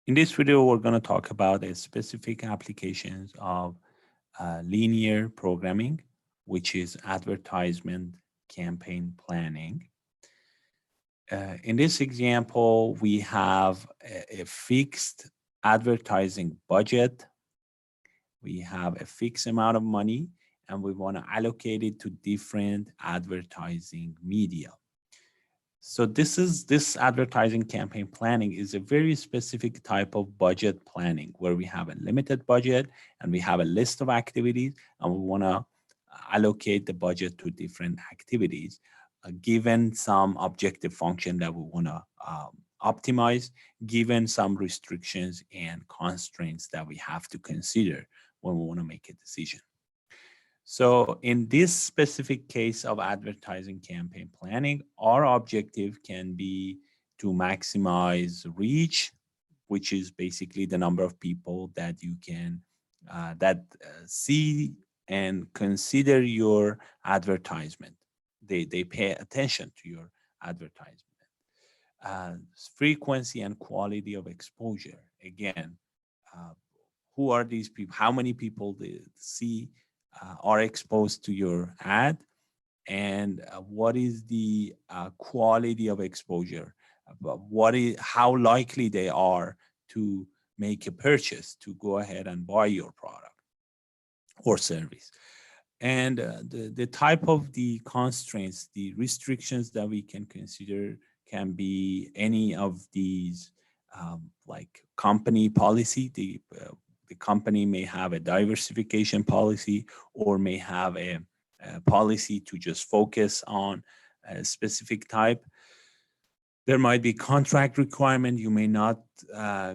In this video, we're going to talk about the specific applications of linear programming, which is advertisement campaign planning. In this example, we have a fixed advertising budget. We have a fixed amount of money, and we want to allocate it to different advertising media. So this advertising campaign planning is a very specific type of budget planning where we have a limited budget and we have a list of activities and we want to allocate the budget to different activities given some objective function that we want to optimize, given some restrictions and constraints that we have to consider when we want to make a decision. So in this specific case of advertising campaign planning, our objective can be to maximize reach, which is basically the number of people that you can see and consider your advertisement. They pay attention to your advertisement. Frequency and quality of exposure. Again, who are these people? How many people they see are exposed to your ad, and what is the quality of exposure? How likely they are to make a purchase, to go ahead and buy your product or service. And the type of the constraints, the restrictions that we can consider can be any of these, like company policy. The company may have a diversification policy or may have a policy to just focus on a specific type. There might be contract requirement. You may not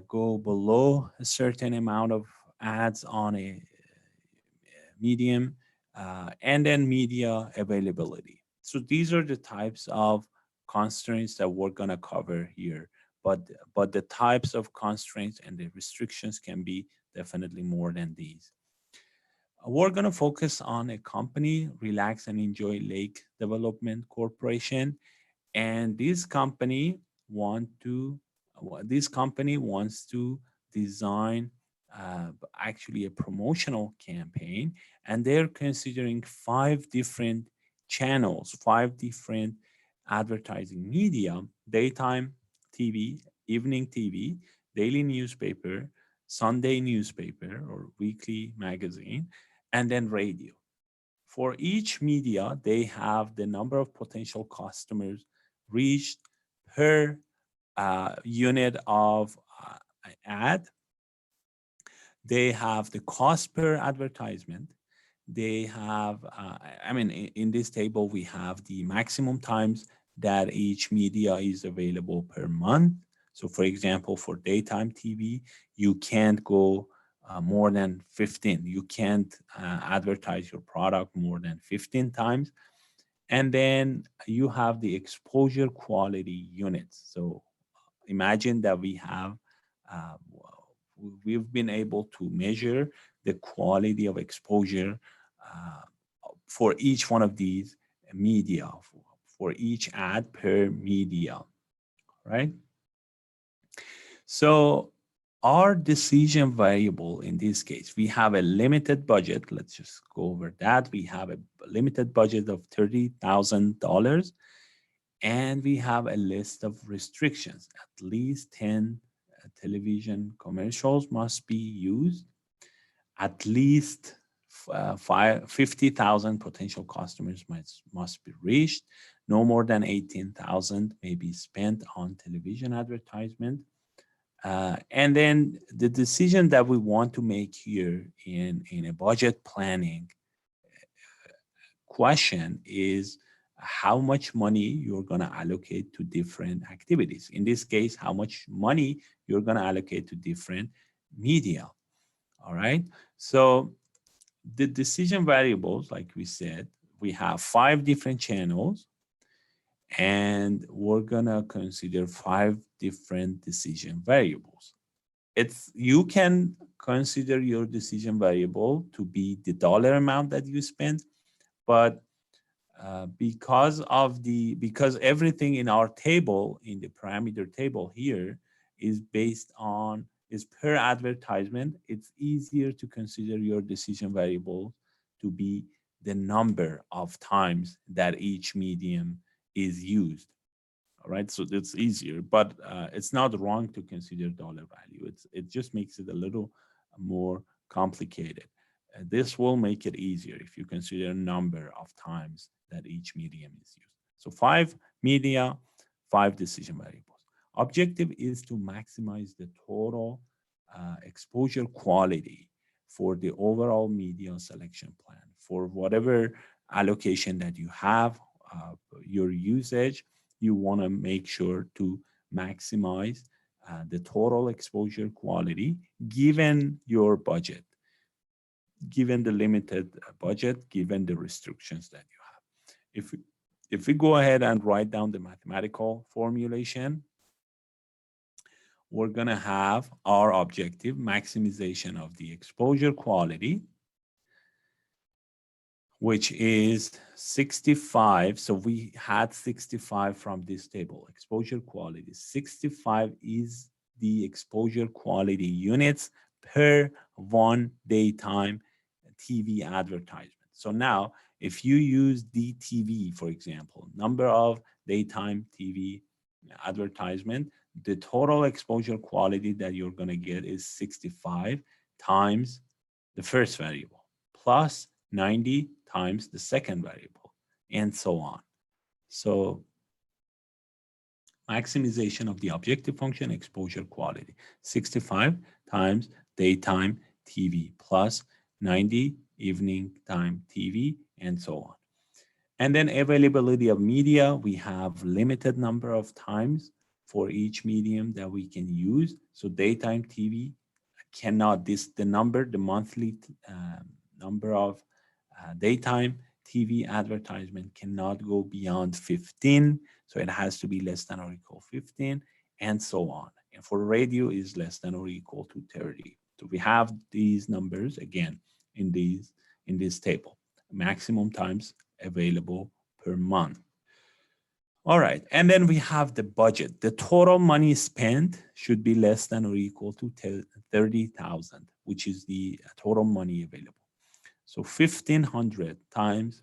go below a certain amount of ads on a medium, and then media availability. So these are the types of constraints that we're going to cover here. But the types of constraints and the restrictions can be definitely more than these. We're going to focus on a company, Relax and Enjoy Lake Development Corporation, and this company wants to design actually a promotional campaign, and they're considering 5 different channels, 5 different advertising media: daytime TV, evening TV, daily newspaper, Sunday newspaper or weekly magazine, and then radio. For each media, they have the number of potential customers reached per unit of ad. They have the cost per advertisement. They have, in this table, we have the maximum times that each media is available per month. So for example, for daytime TV, you can't go more than 15. You can't advertise your product more than 15 times. And then you have the exposure quality units. So imagine that we've been able to measure the quality of exposure for each one of these media, for each ad per media, right? So our decision variable in this case, we have a limited budget. Let's just go over that. We have a limited budget of $30,000, and we have a list of restrictions. At least 10 television commercials must be used. At least 50,000 potential customers must be reached. No more than 18,000 may be spent on television advertisement. And then the decision that we want to make here in a budget planning question is how much money you're going to allocate to different activities. In this case, how much money you're going to allocate to different media. All right. So the decision variables, like we said, we have 5 different channels, and we're going to consider 5 different decision variables. You can consider your decision variable to be the dollar amount that you spend, but because everything in our table, in the parameter table here, is based on is per advertisement. It's easier to consider your decision variable to be the number of times that each medium is used. All right, so it's easier, but it's not wrong to consider dollar value. It just makes it a little more complicated. This will make it easier if you consider a number of times that each medium is used. So 5 media, 5 decision variables. Objective is to maximize the total exposure quality for the overall media selection plan for whatever allocation that you have, your usage. You want to make sure to maximize the total exposure quality given your budget, given the limited budget, given the restrictions that you have. If we go ahead and write down the mathematical formulation, we're going to have our objective, maximization of the exposure quality, which is 65. So we had 65 from this table, exposure quality. 65 is the exposure quality units per one daytime TV advertisement. So now, if you use DTV, for example, number of daytime TV advertisement, the total exposure quality that you're going to get is 65 times the first variable plus 90 times the second variable, and so on. So maximization of the objective function, exposure quality, 65 times daytime TV plus 90 evening time TV, and so on. And then availability of media, we have limited number of times for each medium that we can use. So daytime TV cannot, the monthly number of daytime TV advertisement cannot go beyond 15. So it has to be less than or equal 15, and so on. And for radio is less than or equal to 30. So we have these numbers again in this table. Maximum times available per month. All right, and then we have the budget. The total money spent should be less than or equal to 30,000, which is the total money available. So 1,500 times,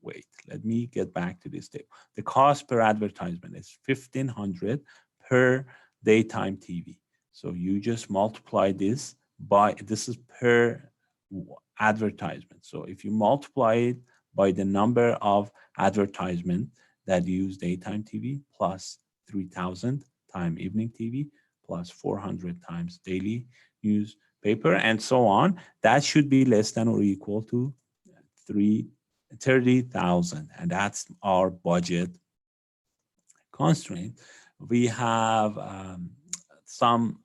wait, let me get back to this table. The cost per advertisement is 1,500 per daytime TV. So you just multiply this by, this is per advertisement. So if you multiply it by the number of advertisement that use daytime TV plus 3,000 times evening TV plus 400 times daily newspaper and so on, that should be less than or equal to 30,000, and that's our budget constraint. We have some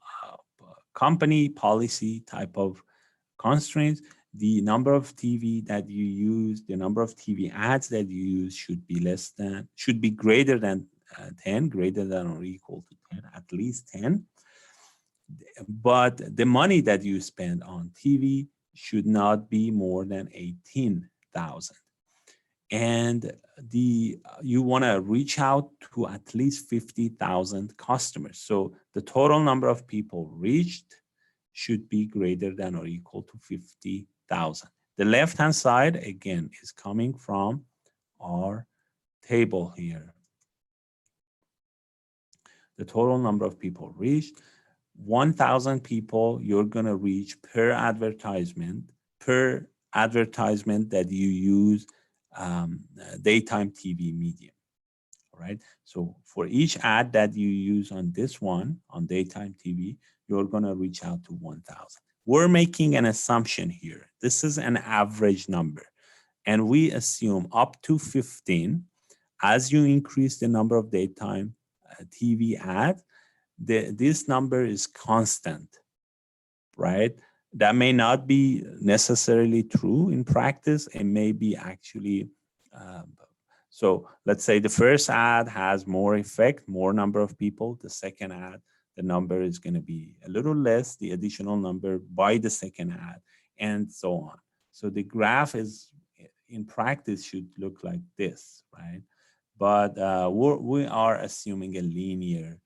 company policy type of constraints. The number of TV that you use, the number of TV ads that you use should be greater than 10, greater than or equal to 10, at least 10. But the money that you spend on TV should not be more than 18,000. And you want to reach out to at least 50,000 customers. So the total number of people reached should be greater than or equal to 50,000. The left-hand side, again, is coming from our table here. The total number of people reached, 1,000 people you're going to reach per advertisement that you use daytime TV medium. All right. So for each ad that you use on this one, on daytime TV, you're going to reach out to 1,000. We're making an assumption here. This is an average number. And we assume up to 15. As you increase the number of daytime TV ads, this number is constant, right? That may not be necessarily true in practice. It may be actually, so let's say the first ad has more effect, more number of people. The second ad, the number is going to be a little less, the additional number by the second ad, and so on. So the graph is, in practice, should look like this, right? But we are assuming a linear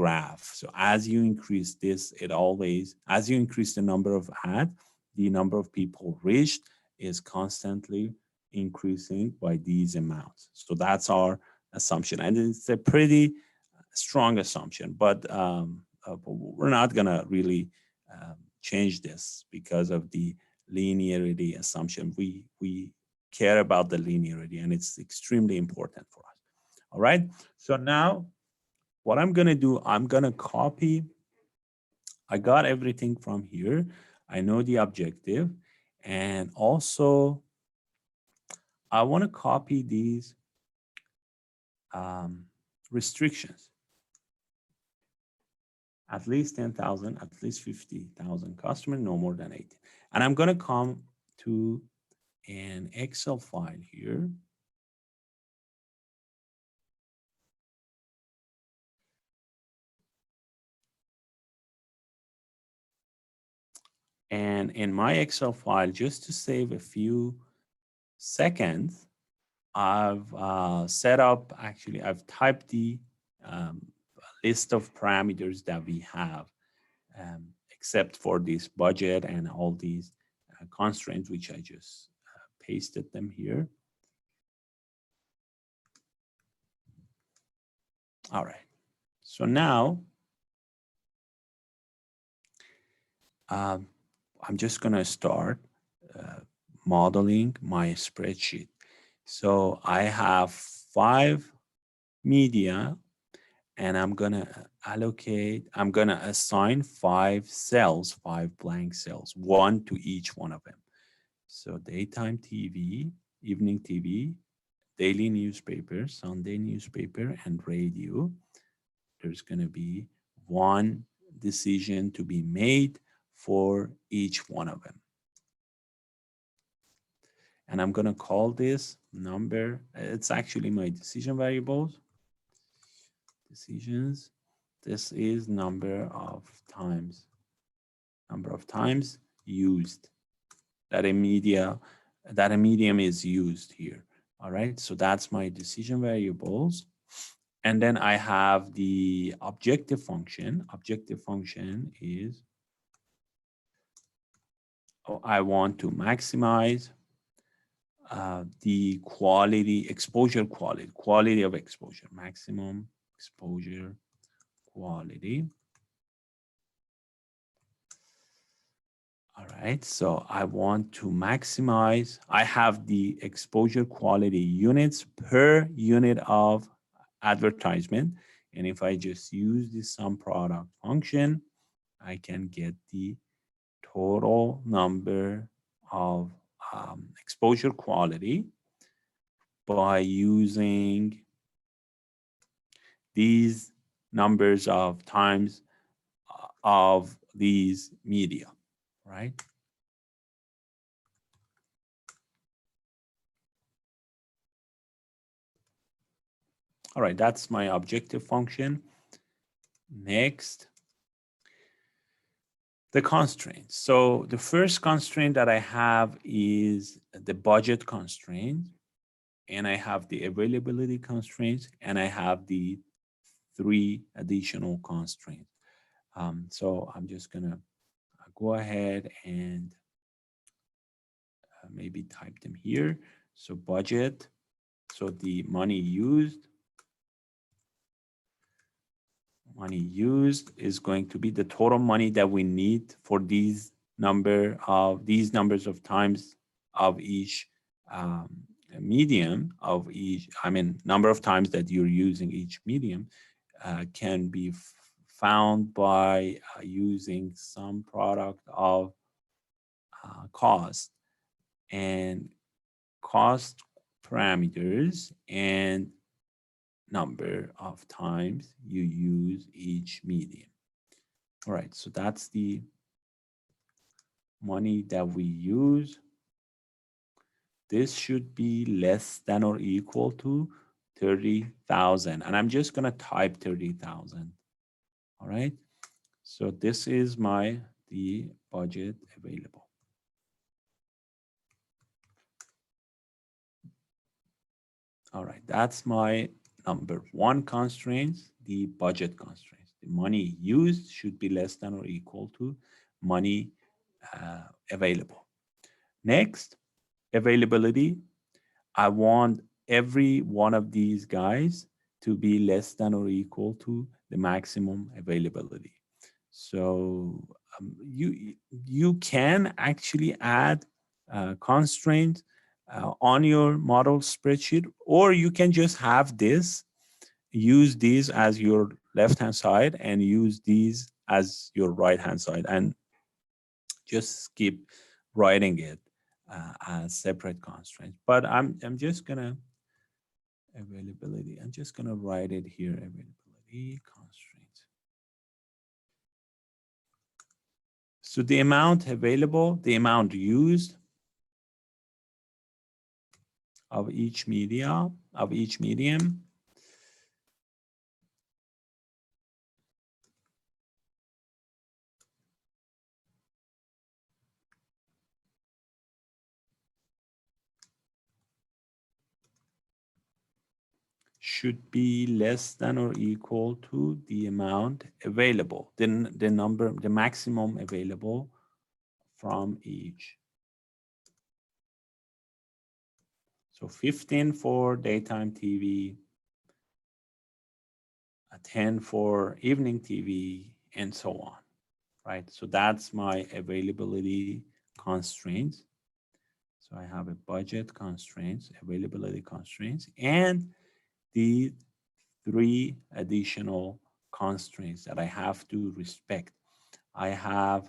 graph. So as you increase this, as you increase the number of ads, the number of people reached is constantly increasing by these amounts. So that's our assumption. And it's a pretty strong assumption, but we're not going to really change this because of the linearity assumption. We care about the linearity, and it's extremely important for us. All right. So now what I'm going to do, I'm going to copy. I got everything from here. I know the objective. And also, I want to copy these restrictions. At least 10,000, at least 50,000 customers, no more than 18. And I'm going to come to an Excel file here. And in my Excel file, just to save a few seconds, I've set up, actually, I've typed the list of parameters that we have, except for this budget and all these constraints, which I just pasted them here. All right. So now I'm just going to start modeling my spreadsheet. So I have 5 media, and I'm going to assign 5 cells, 5 blank cells, 1 to each one of them. So daytime TV, evening TV, daily newspaper, Sunday newspaper, and radio. There's going to be 1 decision to be made for each one of them. And I'm going to call this number. It's actually my decision variables. Decisions. This is number of times used that a medium is used here. All right. So that's my decision variables. And then I have the objective function. Objective function is, I want to maximize the quality of exposure, maximum exposure quality. All right, so I want to maximize, I have the exposure quality units per unit of advertisement. And if I just use the sum product function, I can get the total number of exposure quality by using these numbers of times of these media, right? All right, that's my objective function. Next, the constraints. So the first constraint that I have is the budget constraint, and I have the availability constraints, and I have the 3 additional constraints. So I'm just gonna go ahead and maybe type them here. So budget, so the money used is going to be the total money that we need for these numbers of times of each medium of each, number of times that you're using each medium can be found by using some product of cost and cost parameters and number of times you use each medium. All right, so that's the money that we use. This should be less than or equal to 30,000. And I'm just going to type 30,000. All right. So this is the budget available. All right. That's my number 1 constraint, the budget constraint. The money used should be less than or equal to money available. Next, availability. I want every one of these guys to be less than or equal to the maximum availability. So you can actually add constraints on your model spreadsheet, or you can just have this, use these as your left hand side and use these as your right hand side, and just keep writing it as separate constraints. But I'm just gonna availability. I'm just gonna write it here. Availability constraints. So the amount available, the amount used of each medium, should be less than or equal to the amount available, then the number, the maximum available from each. So 15 for daytime TV, 10 for evening TV, and so on, right? So that's my availability constraints. So I have a budget constraints, availability constraints, and the 3 additional constraints that I have to respect. I have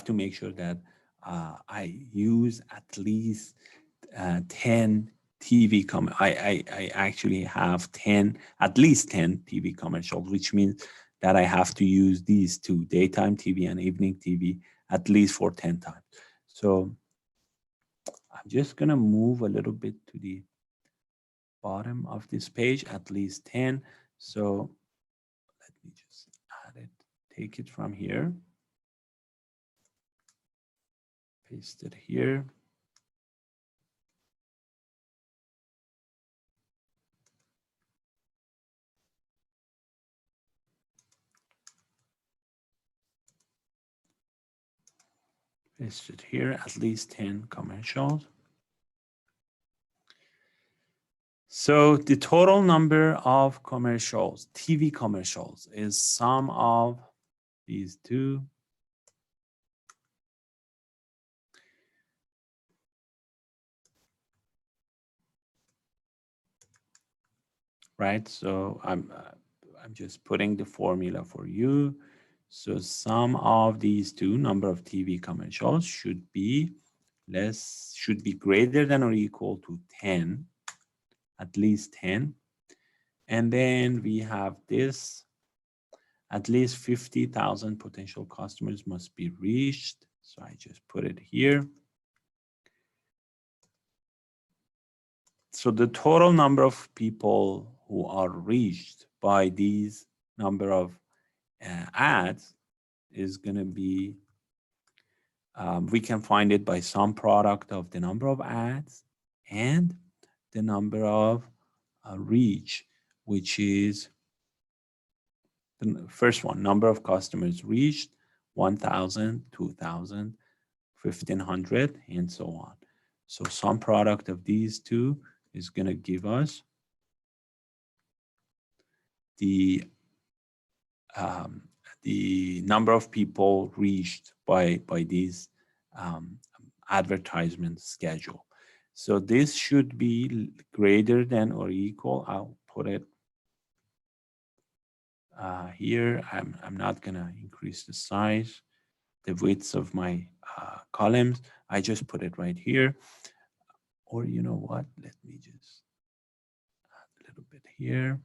to make sure that I use at least 10 TV I actually have 10, at least 10 TV commercials, which means that I have to use these two, daytime TV and evening TV, at least for 10 times. So I'm just gonna move a little bit to the bottom of this page, at least 10. So let me just add it, take it from here, paste it here. Paste it here, at least 10 commercials. So the total number of commercials, TV commercials, is sum of these two. Right, so I'm just putting the formula for you. So sum of these two, number of TV commercials, should be greater than or equal to 10, at least 10. And then we have this, at least 50,000 potential customers must be reached. So I just put it here. So the total number of people who are reached by these number of ads is going to be, we can find it by some product of the number of ads and the number of reach, which is the first one, number of customers reached, 1,000, 2,000, 1,500, and so on. So some product of these two is going to give us the number of people reached by these advertisement schedule. So this should be greater than or equal. I'll put it here. I'm not gonna increase the size, the width of my columns. I just put it right here. Or you know what? Let me just add a little bit here.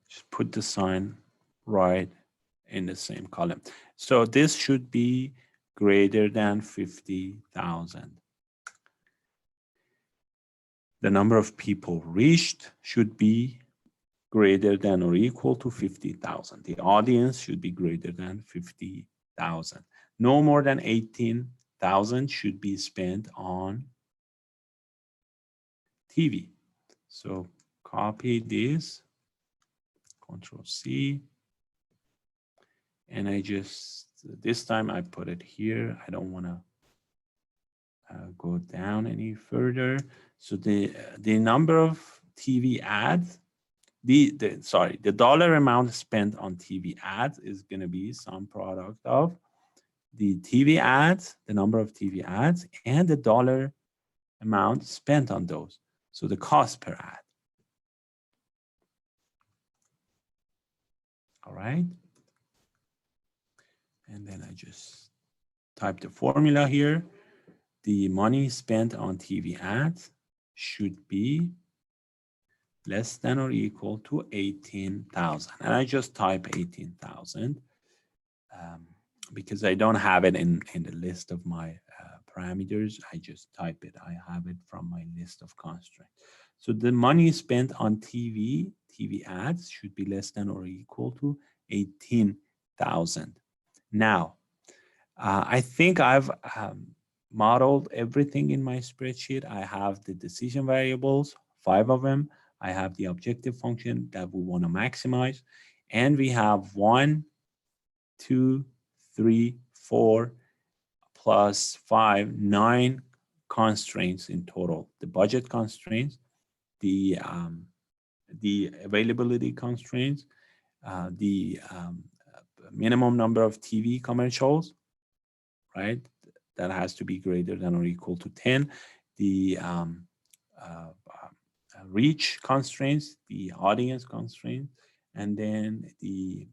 Just put the sign right in the same column. So this should be greater than 50,000. The number of people reached should be greater than or equal to 50,000. The audience should be greater than 50,000. No more than 18,000 should be spent on TV. So copy this, Control C, and I just, this time I put it here. I don't want to go down any further. So the number of TV ads, the dollar amount spent on TV ads is going to be some product of the TV ads, the number of TV ads, and the dollar amount spent on those. So the cost per ad. All right. And then I just type the formula here. The money spent on TV ads should be less than or equal to 18,000. And I just type 18,000 because I don't have it in the list of my parameters. I just type it. I have it from my list of constraints. So the money spent on TV ads should be less than or equal to 18,000. Now, I think I've modeled everything in my spreadsheet. I have the decision variables, 5 of them. I have the objective function that we want to maximize. And we have 1, 2, 3, 4, plus 5, 9 constraints in total. The budget constraints, the availability constraints, the minimum number of TV commercials, right? That has to be greater than or equal to 10. The reach constraints, the audience constraints, and then the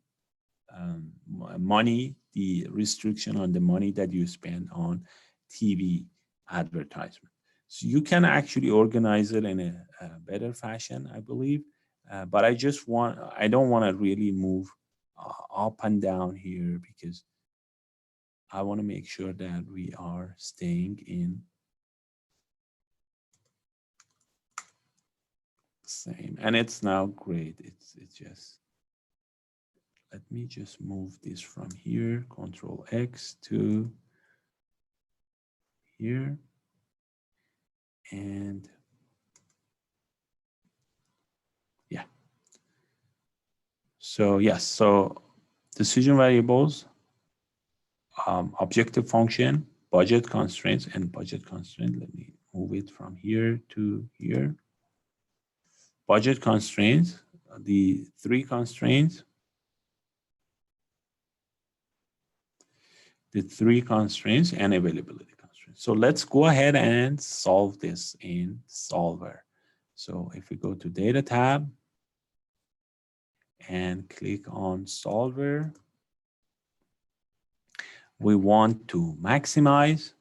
money, the restriction on the money that you spend on TV advertisement. So you can actually organize it in a better fashion, I believe. But I don't want to really move up and down here because I want to make sure that we are staying in same. And it's now great. It's just, let me just move this from here, Control X to here. And yeah. So yes, so decision variables, objective function, budget constraints, and budget constraint. Let me move it from here to here. Budget constraints, the 3 constraints, and availability constraints. So let's go ahead and solve this in Solver. So if we go to Data tab and click on Solver, we want to maximize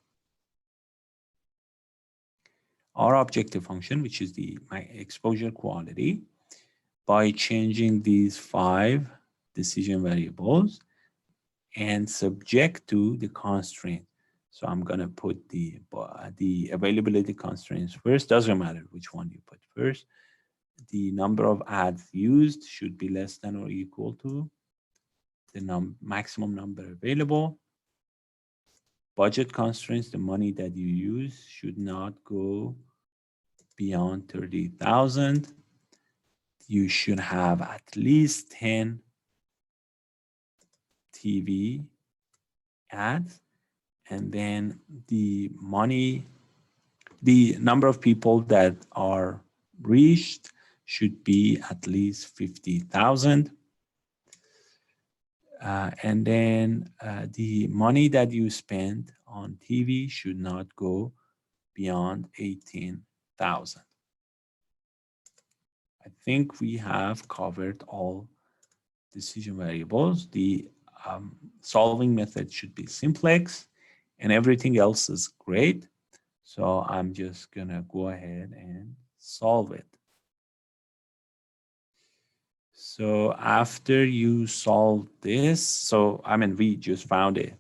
our objective function, which is the exposure quality, by changing these 5 decision variables and subject to the constraint. So I'm going to put the availability constraints first. Doesn't matter which one you put first. The number of ads used should be less than or equal to the maximum number available. Budget constraints, the money that you use should not go beyond 30,000. You should have at least 10 TV ads. And then the number of people that are reached should be at least 50,000. And then the money that you spend on TV should not go beyond 18,000. I think we have covered all decision variables. The solving method should be simplex, and everything else is great. So I'm just gonna go ahead and solve it. So after you solve this, so I mean, we just found a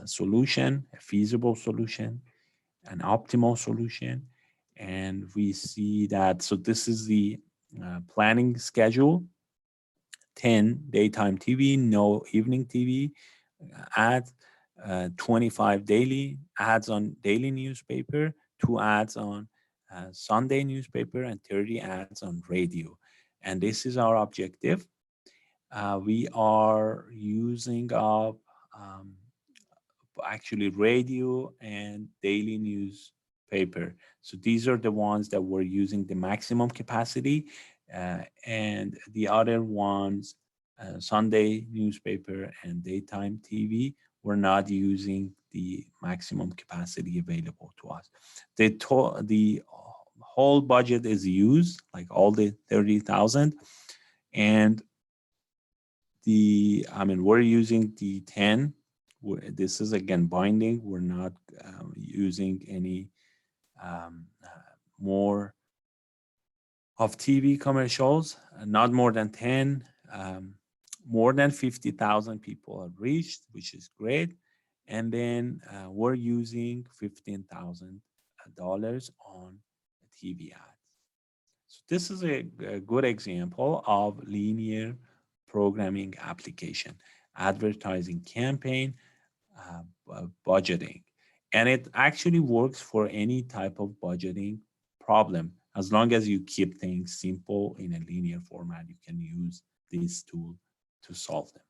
solution, a feasible solution, an optimal solution. And we see that, so this is the planning schedule, 10 daytime TV, no evening TV ads, 25 daily ads on daily newspaper, 2 ads on Sunday newspaper, and 30 ads on radio. And this is our objective. We are using up actually radio and daily newspaper. So these are the ones that were using the maximum capacity, and the other ones, Sunday newspaper and daytime TV, were not using the maximum capacity available to us. The whole budget is used, like all the 30,000, and we're using the 10. This is again binding. We're not using any more of TV commercials, not more than 10. More than 50,000 people have reached, which is great. And then we're using $15,000 on TV ads. So this is a good example of linear programming application, advertising campaign, budgeting. And it actually works for any type of budgeting problem. As long as you keep things simple in a linear format, you can use this tool to solve them.